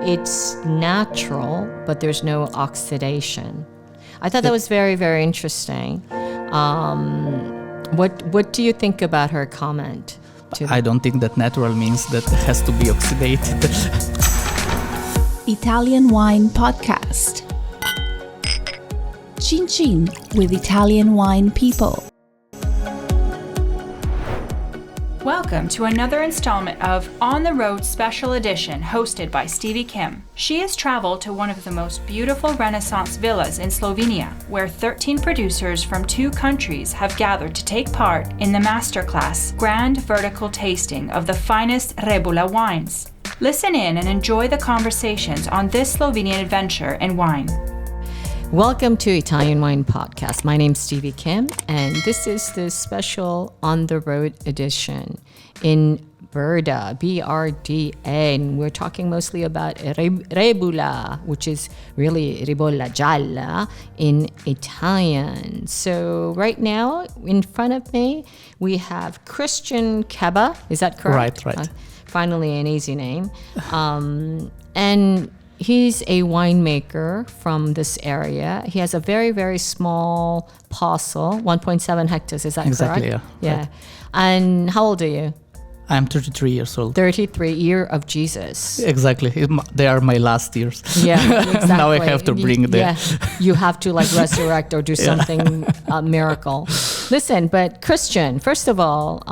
it's natural, but there's no oxidation. I thought that was very, very interesting. What do you think about her comment? I don't think that natural means that it has to be oxidated. Italian Wine Podcast. Chin Chin with Italian wine people. Welcome to another installment of On the Road Special Edition hosted by Stevie Kim. She has traveled to one of the most beautiful Renaissance villas in Slovenia, where 13 producers from 2 countries have gathered to take part in the Masterclass grand vertical tasting of the Finest Rebula Wines. Listen in and enjoy the conversations on this Slovenian adventure in wine. Welcome to Italian Wine Podcast. My name's Stevie Kim, and this is the special On the Road edition in Brda, B-R-D-A, and we're talking mostly about Rebula, which is really Ribolla Gialla in Italian. So right now, in front of me, we have Kristian Keber. Is that correct? Right. Finally, an easy name. And he's a winemaker from this area. He has a very, very small parcel, 1.7 hectares. Is that exactly, correct? Yeah. Right. And how old are you? I'm 33 years old. 33, year of Jesus. Exactly. They are my last years. Yeah, exactly. Now I have to bring them. Yeah, you have to resurrect or do something miracle. Listen, but Kristian, first of all,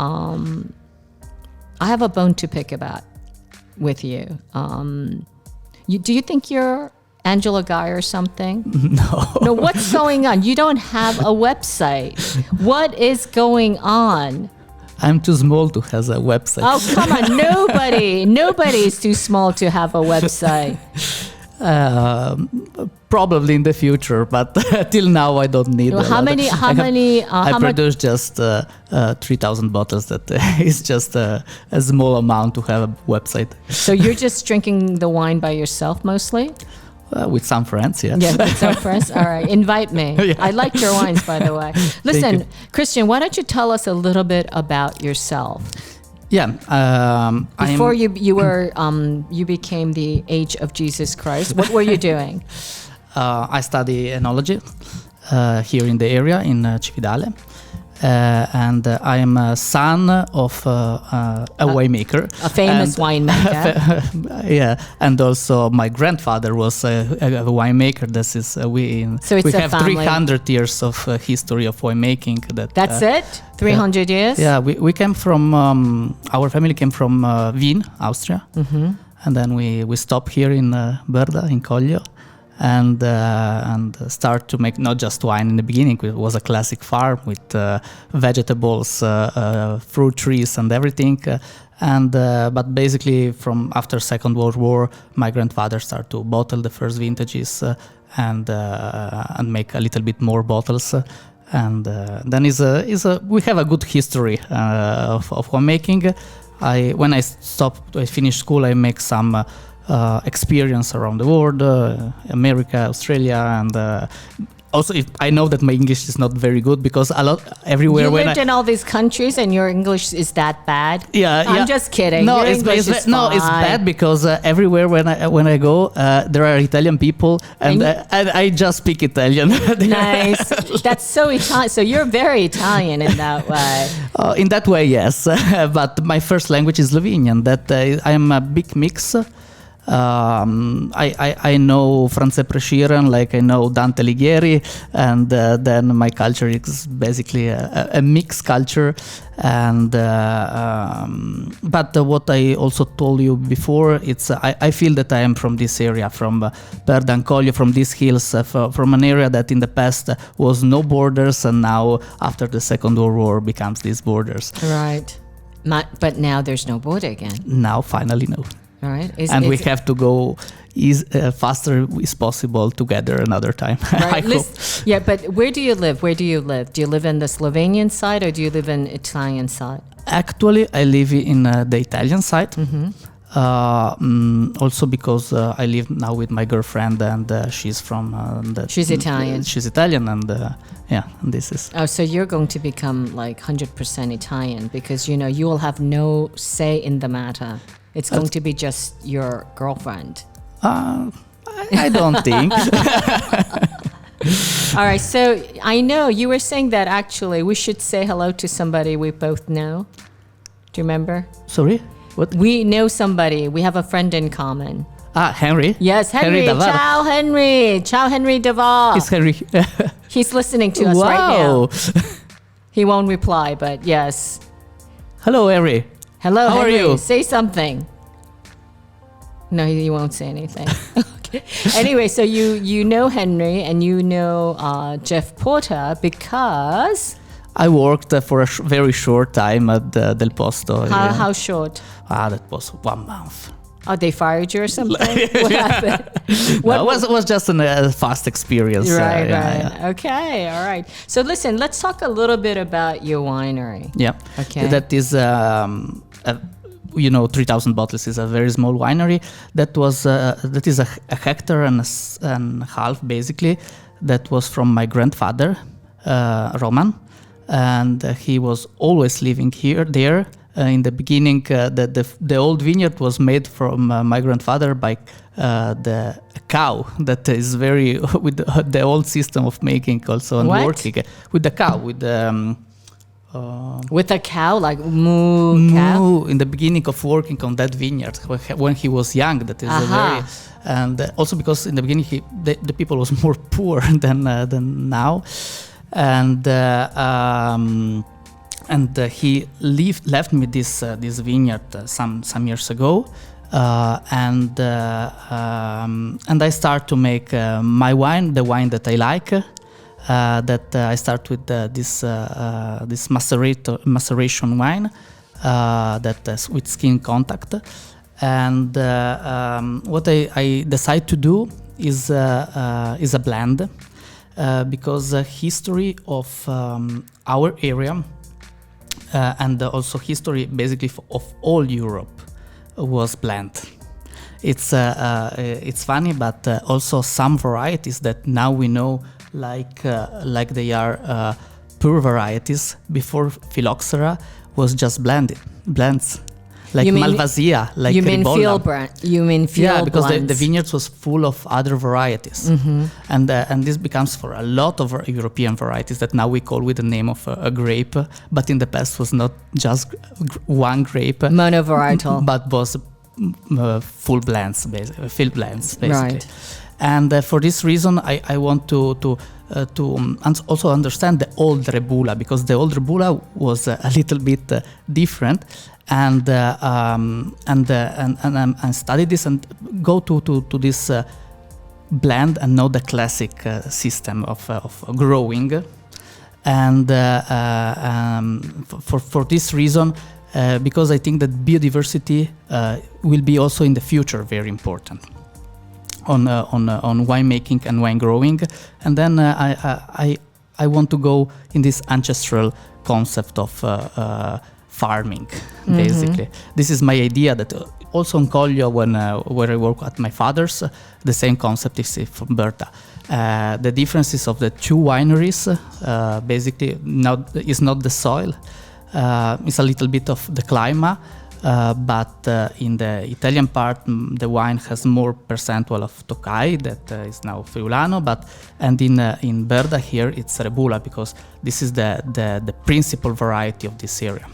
I have a bone to pick with you. Do you think you're Angela Guy or something? No, what's going on? You don't have a website. What is going on? I'm too small to have a website. Oh, come on. Nobody is too small to have a website. Probably in the future, but till now I don't need I produce just 3,000 bottles. That is just a small amount to have a website. So you're just drinking the wine by yourself mostly? With some friends, yeah. Yeah, with some friends. All right, invite me. Yeah. I like your wines, by the way. Listen, Kristian, why don't you tell us a little bit about yourself? Yeah. Before you became the age of Jesus Christ, what were you doing? I study enology here in the area in Cividale. And I am a son of a winemaker. A famous winemaker. Yeah, and also my grandfather was a winemaker. This is we have 300 years of history of winemaking. That's it? 300 years? Yeah, we came from, our family came from Wien, Austria. Mm-hmm. And then we stopped here in Brda, in Collio. And start to make not just wine in the beginning. It was a classic farm with vegetables, fruit trees, and everything. But basically, from after Second World War, my grandfather started to bottle the first vintages and make a little bit more bottles. And then we have a good history of winemaking. When I finished school, I make some experience around the world, America, Australia, and also I know that my English is not very good because everywhere you lived in all these countries and your English is that bad. Yeah, I'm just kidding. No, it's bad because everywhere when I go, there are Italian people and I just speak Italian. Nice. That's so Italian. So you're very Italian in that way. In that way, yes. But my first language is Slovenian. That I am a big mix. I know France Presciren, like I know Dante Alighieri, and then my culture is basically a mixed culture. And but what I also told you before, it's I feel that I am from this area, from Brda and Collio, from these hills, from an area that in the past was no borders, and now after the Second World War becomes these borders. Right, but now there's no border again. Now finally no. All right. We have to go faster as possible together another time. Right. Yeah, but where do you live? Do you live in the Slovenian side or do you live in Italian side? Actually, I live in the Italian side. Mm-hmm. Also because I live now with my girlfriend and she's from... she's Italian. She's Italian and this is... Oh, so you're going to become like 100% Italian because, you will have no say in the matter. It's going to be just your girlfriend. I don't think. All right, so I know you were saying that actually we should say hello to somebody we both know. Do you remember? Sorry? What? We know somebody. We have a friend in common. Henry? Yes, Henry. Davar. Ciao, Henry. Ciao, Henry Davar. It's Henry. He's listening to us wow. right now. He won't reply, but yes. Hello, Henry. Hello, How Henry. are you? Say something. No, he won't say anything. Okay. Anyway, so you know Henry and you know Jeff Porter because... I worked for a very short time at Del Posto. How short? That was 1 month. Oh, they fired you or something? What happened? No, it was just a fast experience. Right. Yeah. Okay, all right. So listen, let's talk a little bit about your winery. Yeah. Okay. That is, 3,000 bottles is a very small winery. That is a hectare and a half, basically. That was from my grandfather, Roman. And he was always living there. In the beginning, the old vineyard was made from my grandfather by the cow that is very with the old system of making also and working with the cow with the with a cow, like cow. In the beginning of working on that vineyard when he was young. That is a very and also because in the beginning the people was more poor than now. And he left me this vineyard some years ago, and I start to make my wine, the wine that I like. That I start with this maceration wine that with skin contact, and what I decide to do is a blend. Because the history of our area and also history basically of all Europe was blend. It's funny, but also some varieties that now we know like they are pure varieties before phylloxera was just blends. Like Malvasia, like Ribolla. You mean field because blends. the vineyards was full of other varieties, and this becomes for a lot of European varieties that now we call with the name of a grape, but in the past was not just one grape, monovarietal, but was full blends, field blends, basically. Right. And for this reason, I want to also understand the old Rebula, because the old Rebula was a little bit different. And study this and go to this blend and know the classic system of growing, and for this reason, because I think that biodiversity will be also in the future very important on winemaking and wine growing, and then I want to go in this ancestral concept of farming, basically. This is my idea that also in Collio, where I work at my father's, the same concept is from Brda. The differences of the two wineries basically now is not the soil, it's a little bit of the climate, but in the Italian part the wine has more percentual of Tocai, that is now Friulano, and in Brda here it's Rebula, because this is the principal variety of this area.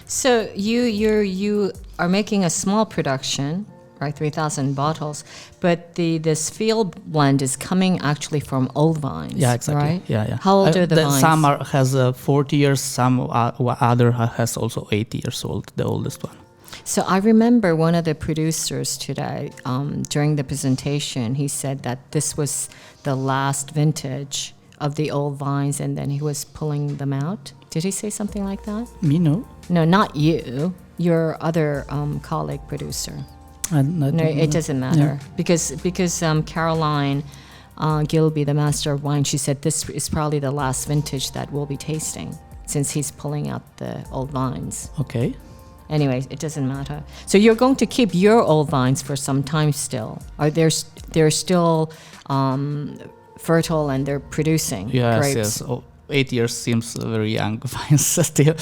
So you are making a small production, right? 3,000 bottles, but this field blend is coming actually from old vines. Yeah, exactly. Right? Yeah. How old are the vines? Some has 40 years, some other has also 80 years old, the oldest one. So I remember one of the producers today during the presentation. He said that this was the last vintage of the old vines, and then he was pulling them out. Did he say something like that? Me, no. No, not you. Your other colleague producer. No, it doesn't matter. Yeah. Because Caroline Gilby, the master of wine, she said this is probably the last vintage that we'll be tasting, since he's pulling out the old vines. Okay. Anyway, it doesn't matter. So you're going to keep your old vines for some time still. Are they're still fertile and they're producing grapes? Yes. 8 years seems very young vines still.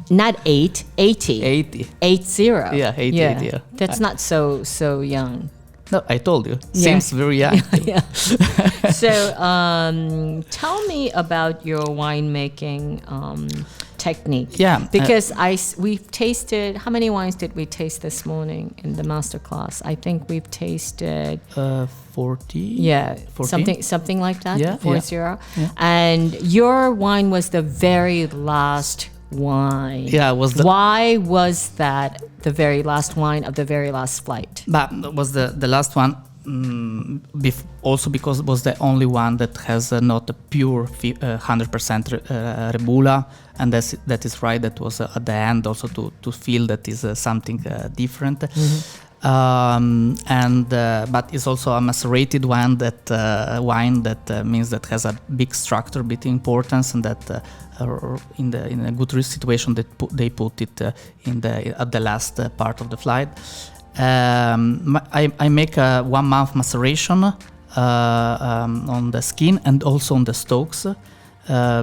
Not 8, 80. 80. 80. Yeah, 80. Yeah. That's not so young. No, I told you. Yeah. Seems very young. Yeah. So, tell me about your winemaking technique. Yeah, Because we've tasted. How many wines did we taste this morning in the masterclass? I think we've tasted 40. Yeah, 14? something like that. Yeah, 40. yeah. And your wine was the very last wine. Yeah, Why was that the very last wine of the very last flight? But that was the last one. Also because it was the only one that has not a pure 100% Rebula, and that is right. That was at the end also to feel that is something different. But it's also a macerated wine that means that has a big structure, big importance, and that in a good risk situation that they put it at the last part of the flight. I make a 1 month maceration on the skin and also on the stalks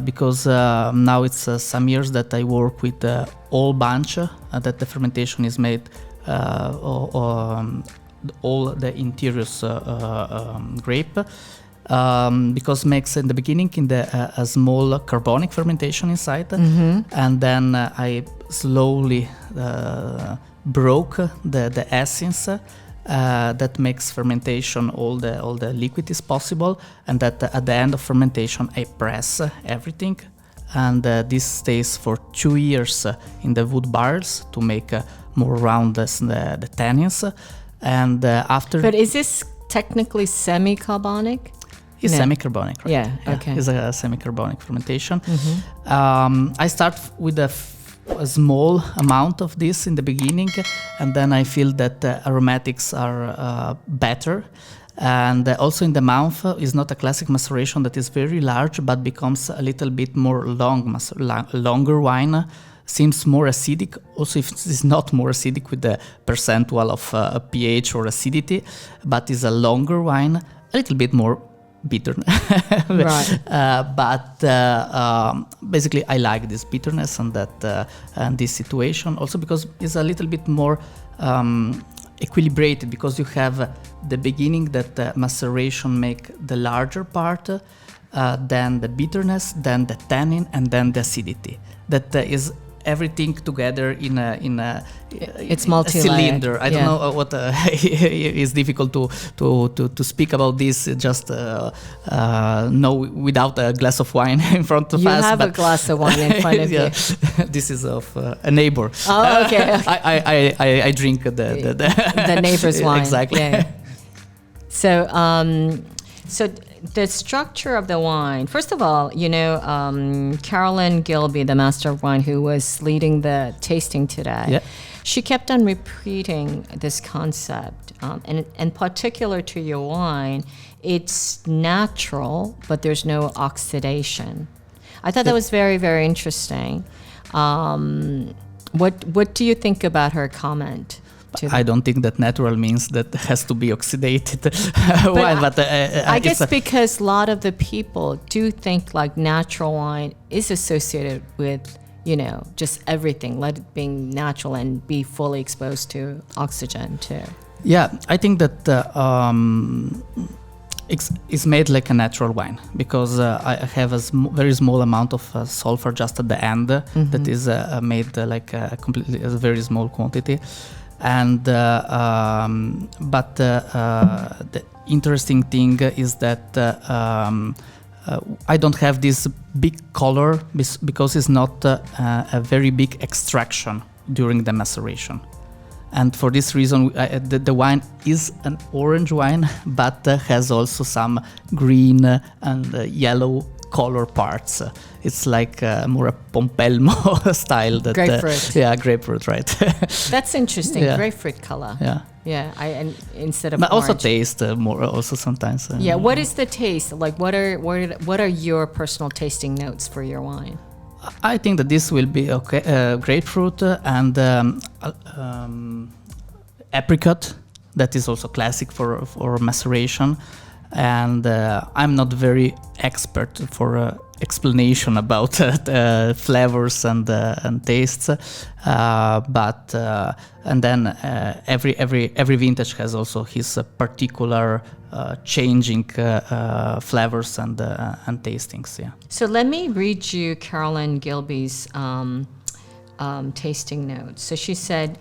because now it's some years that I work with the whole bunch that the fermentation is made all the interiors grape because makes in the beginning a small carbonic fermentation inside and then I slowly broke the essence that makes fermentation all the liquid is possible, and that at the end of fermentation I press everything, and this stays for 2 years in the wood barrels to make more round the tannins, and after. But is this technically semi-carbonic? It's No. semi-carbonic, right? Yeah, okay. It's a semi-carbonic fermentation. I start with a small amount of this in the beginning, and then I feel that the aromatics are better. And also in the mouth is not a classic maceration that is very large, but becomes a little bit more longer wine. Seems more acidic. Also, if it's not more acidic with the percentual of pH or acidity, but is a longer wine, a little bit more bitter. Right. Basically I like this bitterness and that and this situation also because it's a little bit more equilibrated, because you have the beginning that maceration make the larger part, then the bitterness, then the tannin, and then the acidity. That is everything together in a It's multi-layered. cylinder. I don't know what is difficult to speak about this. Just know without a glass of wine in front of You us. have a glass of wine in front of you. This is of a neighbor. Oh, okay. I drink the The neighbor's wine. Exactly. Yeah. So, so the structure of the wine. First of all, Carolyn Gilby, the master of wine, who was leading the tasting today. Yeah. She kept on repeating this concept, and in particular to your wine, it's natural, but there's no oxidation. I thought that was very, very interesting. What do you think about her comment? I don't think that natural means that has to be oxidated wine, but I guess because a lot of the people do think like natural wine is associated with, just everything, let it being natural and be fully exposed to oxygen too. Yeah, I think that it's made like a natural wine because I have a very small amount of sulfur just at the end that is made like a very small quantity. And but the interesting thing is that I don't have this big color because it's not a very big extraction during the maceration. And for this reason, the wine is an orange wine, but has also some green and yellow color parts. It's like more a Pompelmo style. Grapefruit. Grapefruit, right. That's interesting. Yeah. Grapefruit color. Yeah. Yeah. And instead of But orange. also taste more also sometimes. Yeah. What is the taste like? What are your personal tasting notes for your wine? I think that this will be okay. Grapefruit and apricot. That is also classic for maceration. And I'm not very expert for explanation about flavors and tastes, but and then every vintage has also his particular changing flavors and tastings. Yeah. So let me read you Carolyn Gilby's tasting notes. So she said,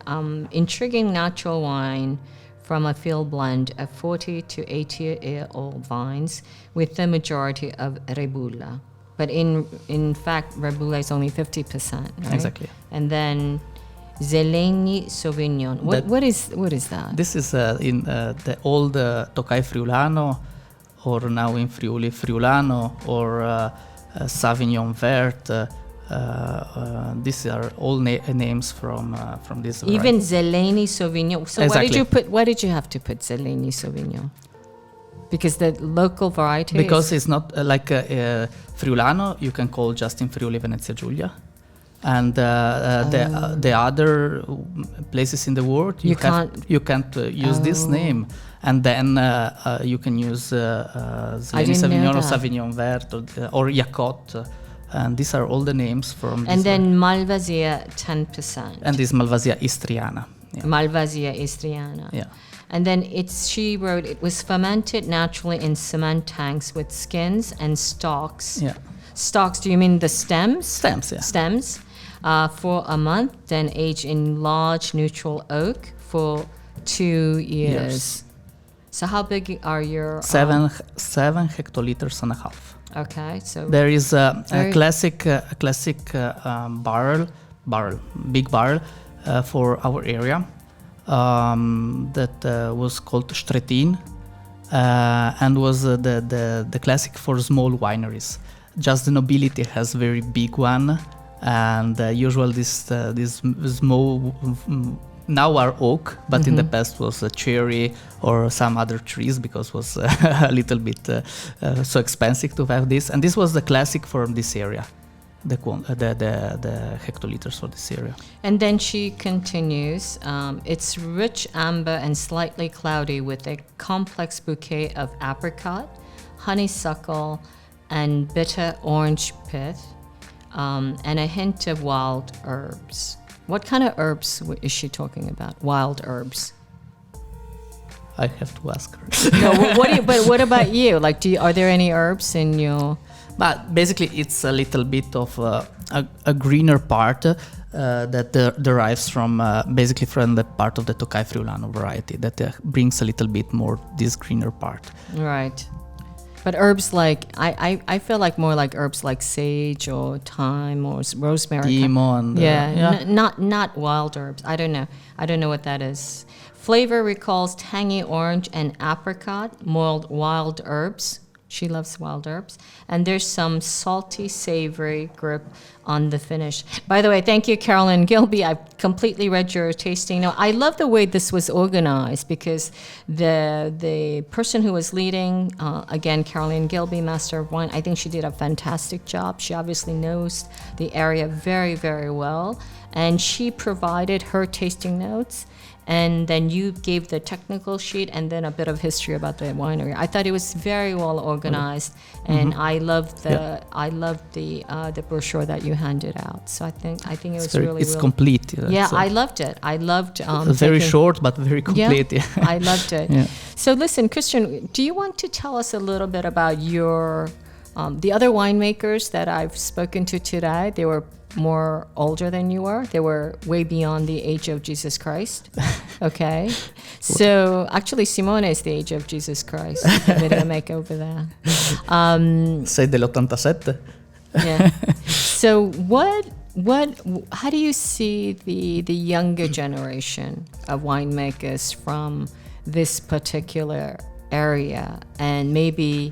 intriguing natural wine from a field blend of 40 to 80-year-old vines with the majority of Ribolla. But in fact, Ribolla is only 50%, right? Exactly. And then Zeleni Sauvignon. What is that? This is in the old Tocai Friulano, or now in Friuli Friulano, or Sauvignon Vert. These are all names from this variety. Even Zeleni Sauvignon. So Exactly. why did you have to put Zeleni Sauvignon? Because the local variety Because it's not like Friulano, you can call just in Friuli Venezia Giulia. And the other places in the world, you can't use this name. And then you can use Zeleni Sauvignon or Sauvignon Vert or Yacotte. And these are all the names from And then Malvasia 10%. And this Malvasia Istriana. Yeah. Malvasia Istriana. Yeah. And then she wrote, it was fermented naturally in cement tanks with skins and stalks. Yeah. Stalks, do you mean the stems? Stems, yeah. Stems. For a month, then aged in large neutral oak for 2 years. So how big are your... 7 hectoliters and a half. Okay, so... There is a classic big barrel for our area that was called Stretin and was the classic for small wineries. Just the nobility has very big one, and usually this small now are oak, but in the past was a cherry or some other trees, because was a little bit so expensive to have this. And this was the classic from this area, the hectoliters for this area. And then she continues, it's rich amber and slightly cloudy with a complex bouquet of apricot, honeysuckle, and bitter orange pith, and a hint of wild herbs. What kind of herbs is she talking about? Wild herbs. I have to ask her. No, but what about you? Like, are there any herbs in your? But basically, it's a little bit of a greener part that derives from basically from the part of the Tocai Friulano variety that brings a little bit more this greener part. Right. But herbs like I feel like more like herbs like sage or thyme or rosemary. Timo and not wild herbs. I don't know what that is. Flavor recalls tangy orange and apricot, mold wild herbs. She loves wild herbs. And there's some salty, savory grip on the finish. By the way, thank you, Carolyn Gilby. I've completely read your tasting note. I love the way this was organized, because the person who was leading, again, Carolyn Gilby, Master of Wine, I think she did a fantastic job. She obviously knows the area very, very well. And she provided her tasting notes. And then you gave the technical sheet and then a bit of history about the winery. I thought it was very well organized, and I loved the brochure that you handed out. So I think it was it's complete. I loved it. I loved very short but very complete. Yeah, I loved it. Yeah. So listen, Kristian, do you want to tell us a little bit about your the other winemakers that I've spoken to today? They were more older than you were. They were way beyond the age of Jesus Christ. Okay. So actually Simone is the age of Jesus Christ. The video make over there. Sei dell'87. Yeah. So how do you see the younger generation of winemakers from this particular area? And maybe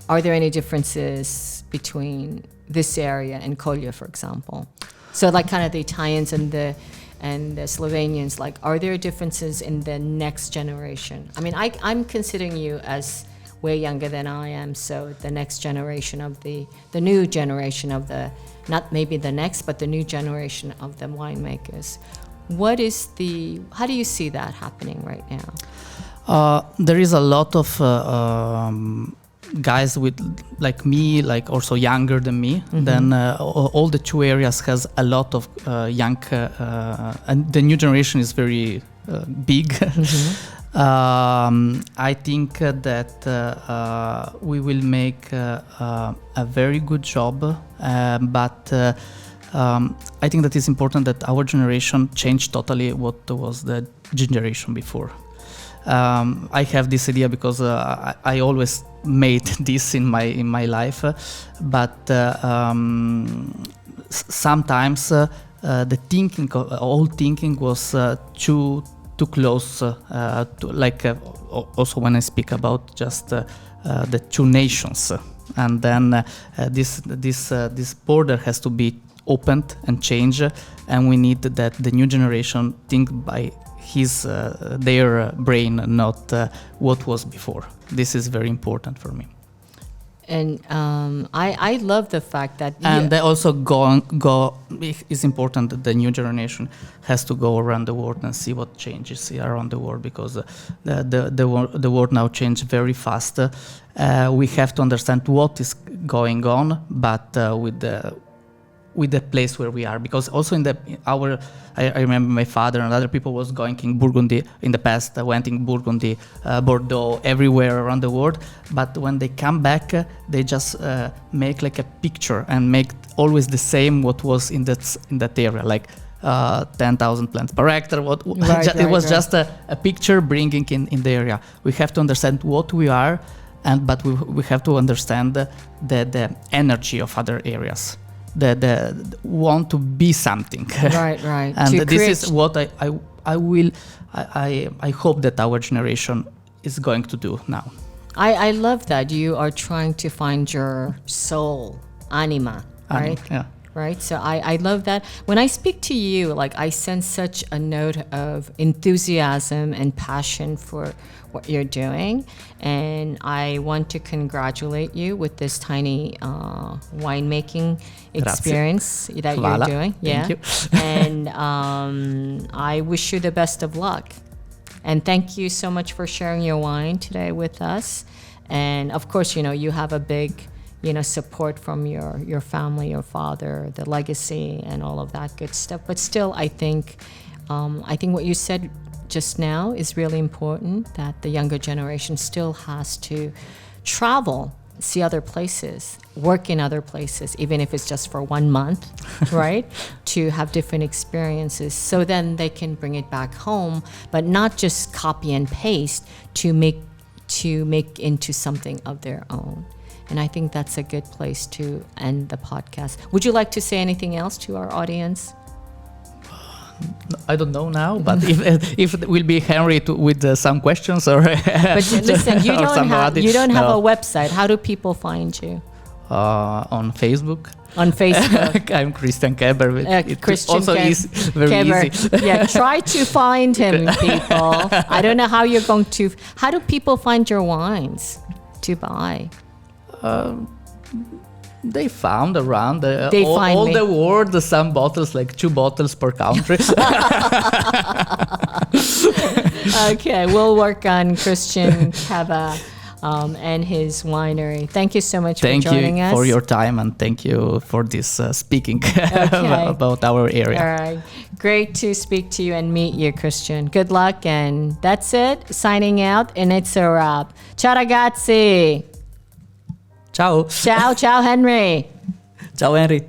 are there any differences between this area and Collio, for example? So like kind of the Italians and the Slovenians, like, are there differences in the next generation? I mean, I'm considering you as way younger than I am, so the next generation of the new generation of the, not maybe the next, but the new generation of the winemakers. How do you see that happening right now? There is a lot of guys with like me, like also younger than me, then all the two areas has a lot of young, and the new generation is very big. I think that we will make a very good job, but I think that it's important that our generation change totally what was the generation before. I have this idea because I always made this in my life, but sometimes the thinking, old thinking was too close to like also when I speak about just the two nations, and then this border has to be opened and changed, and we need that the new generation think by their brain, not what was before. This is very important for me. And I love the fact that and they also it's important that the new generation has to go around the world and see what changes around the world, because the world now changes very fast. We have to understand what is going on, but with the place where we are, because also I remember my father and other people was going in Burgundy in the past, went in Burgundy, Bordeaux, everywhere around the world, but when they come back, they just make like a picture and make always the same what was in that area, like 10,000 plants per hectare. It was just a picture bringing in the area. We have to understand what we are, but we have to understand the energy of other areas. That want to be something, right, and this is what I hope that our generation is going to do now. I love that you are trying to find your soul, anima, right? Yeah. Right. So I love that. When I speak to you, like I sense such a note of enthusiasm and passion for what you're doing. And I want to congratulate you with this tiny winemaking experience that you're doing. Thank you. And I wish you the best of luck. And thank you so much for sharing your wine today with us. And of course, you have a big support from your family, your father, the legacy, and all of that good stuff. But still, I think what you said just now is really important, that the younger generation still has to travel, see other places, work in other places, even if it's just for 1 month, right? To have different experiences, so then they can bring it back home, but not just copy and paste to make into something of their own. And I think that's a good place to end the podcast. Would you like to say anything else to our audience? I don't know now, but if it will be Henry with some questions or. But listen, you don't have a website. How do people find you? On Facebook. On Facebook. I'm Kristian Keber. Kristian also is very Keber. easy. Yeah, try to find him, people. I don't know how you're going to. How do people find your wines to buy? They found around all the world some bottles, like 2 bottles per country. Okay, we'll work on Kristian Keber and his winery. Thank you so much for joining us. Thank you for your time, and thank you for this speaking about our area. All right. Great to speak to you and meet you, Kristian. Good luck, and that's it. Signing out, and it's a wrap. Ciao ragazzi! Ciao. Ciao, Henry. Ciao, Henry.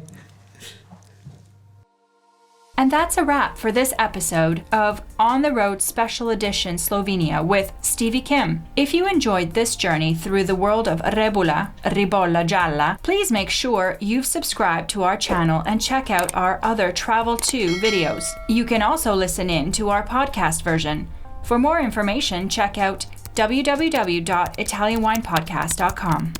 And that's a wrap for this episode of On the Road Special Edition Slovenia with Stevie Kim. If you enjoyed this journey through the world of Ribolla Gialla, please make sure you've subscribed to our channel and check out our other Travel To videos. You can also listen in to our podcast version. For more information, check out www.italianwinepodcast.com.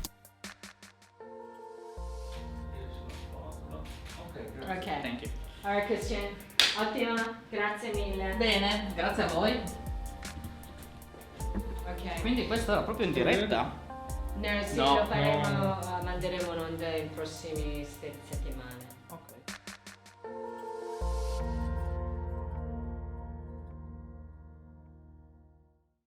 Okay. Thank you. All right, Kristian. Ottima, grazie mille. Bene, grazie a voi. Ok. Quindi questo era proprio in diretta? Sì, No. lo faremo, manderemo in onda in prossime settimane. Ok.